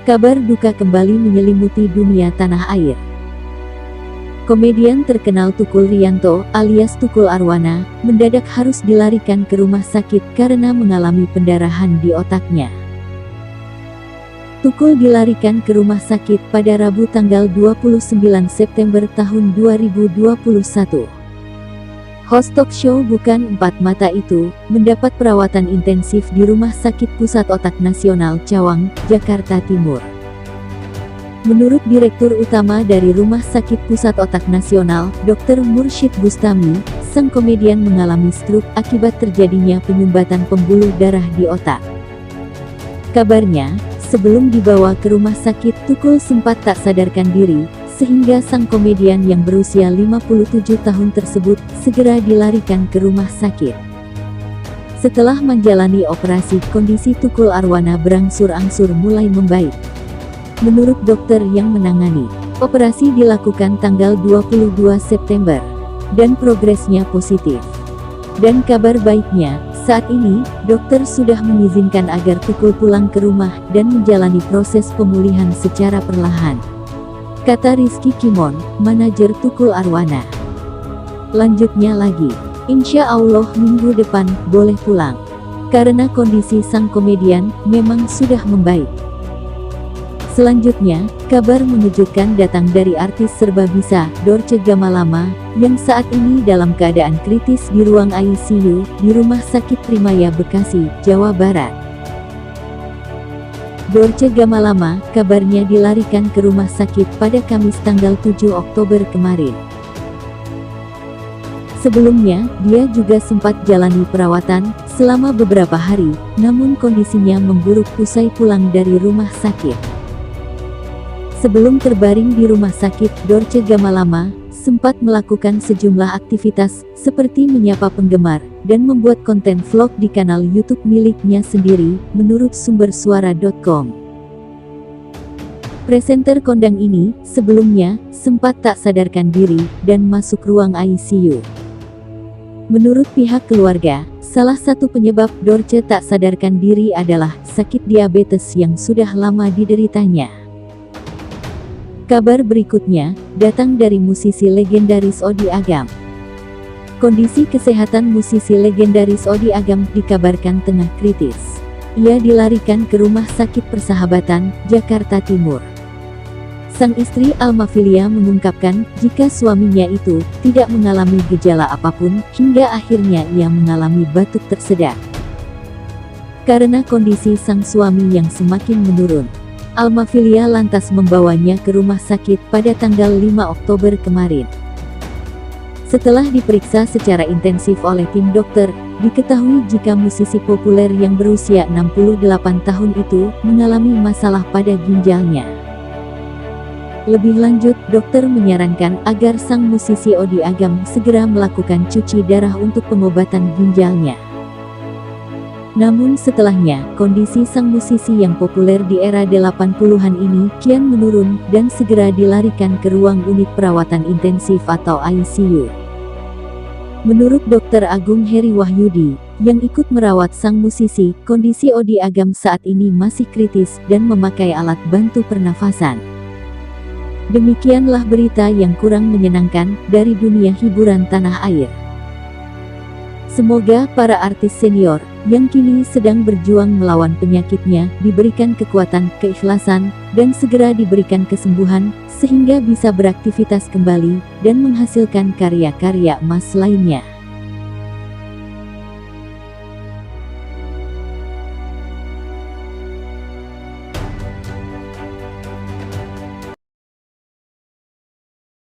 Kabar duka kembali menyelimuti dunia tanah air. Komedian terkenal Tukul Riyanto alias Tukul Arwana mendadak harus dilarikan ke rumah sakit karena mengalami pendarahan di otaknya. Tukul dilarikan ke rumah sakit pada Rabu tanggal 29 September tahun 2021. Host talk show Bukan Empat Mata itu mendapat perawatan intensif di Rumah Sakit Pusat Otak Nasional Cawang, Jakarta Timur. Menurut Direktur Utama dari Rumah Sakit Pusat Otak Nasional, Dr. Mursyid Bustami, sang komedian mengalami stroke akibat terjadinya penyumbatan pembuluh darah di otak. Kabarnya, sebelum dibawa ke rumah sakit, Tukul sempat tak sadarkan diri, sehingga sang komedian yang berusia 57 tahun tersebut segera dilarikan ke rumah sakit. Setelah menjalani operasi, kondisi Tukul Arwana berangsur-angsur mulai membaik. Menurut dokter yang menangani, operasi dilakukan tanggal 22 September, dan progresnya positif. Dan kabar baiknya, saat ini, dokter sudah mengizinkan agar Tukul pulang ke rumah dan menjalani proses pemulihan secara perlahan, kata Rizky Kimon, manajer Tukul Arwana. Lanjutnya lagi, insya Allah minggu depan boleh pulang, karena kondisi sang komedian memang sudah membaik. Selanjutnya, kabar mengejutkan datang dari artis serbabisa, Dorce Gamalama, yang saat ini dalam keadaan kritis di ruang ICU, di Rumah Sakit Trimaya Bekasi, Jawa Barat. Dorce Gamalama, kabarnya dilarikan ke rumah sakit pada Kamis tanggal 7 Oktober kemarin. Sebelumnya, dia juga sempat jalani perawatan selama beberapa hari, namun kondisinya memburuk usai pulang dari rumah sakit. Sebelum terbaring di rumah sakit, Dorce Gamalama sempat melakukan sejumlah aktivitas seperti menyapa penggemar dan membuat konten vlog di kanal YouTube miliknya sendiri, menurut sumber suara.com. Presenter kondang ini sebelumnya sempat tak sadarkan diri dan masuk ruang ICU. Menurut pihak keluarga, salah satu penyebab Dorce tak sadarkan diri adalah sakit diabetes yang sudah lama dideritanya. Kabar berikutnya datang dari musisi legendaris Odi Agam. Kondisi kesehatan musisi legendaris Odi Agam dikabarkan tengah kritis. Ia dilarikan ke Rumah Sakit Persahabatan, Jakarta Timur. Sang istri Almafilia mengungkapkan jika suaminya itu tidak mengalami gejala apapun hingga akhirnya ia mengalami batuk tersedak. Karena kondisi sang suami yang semakin menurun, Almafilia lantas membawanya ke rumah sakit pada tanggal 5 Oktober kemarin. Setelah diperiksa secara intensif oleh tim dokter, diketahui jika musisi populer yang berusia 68 tahun itu mengalami masalah pada ginjalnya. Lebih lanjut, dokter menyarankan agar sang musisi Odi Agam segera melakukan cuci darah untuk pengobatan ginjalnya. Namun setelahnya, kondisi sang musisi yang populer di era 80-an ini kian menurun dan segera dilarikan ke ruang unit perawatan intensif atau ICU. Menurut Dr. Agung Heri Wahyudi, yang ikut merawat sang musisi, kondisi Odi Agam saat ini masih kritis dan memakai alat bantu pernafasan. Demikianlah berita yang kurang menyenangkan dari dunia hiburan tanah air. Semoga para artis senior yang kini sedang berjuang melawan penyakitnya diberikan kekuatan, keikhlasan, dan segera diberikan kesembuhan, sehingga bisa beraktivitas kembali dan menghasilkan karya-karya emas lainnya.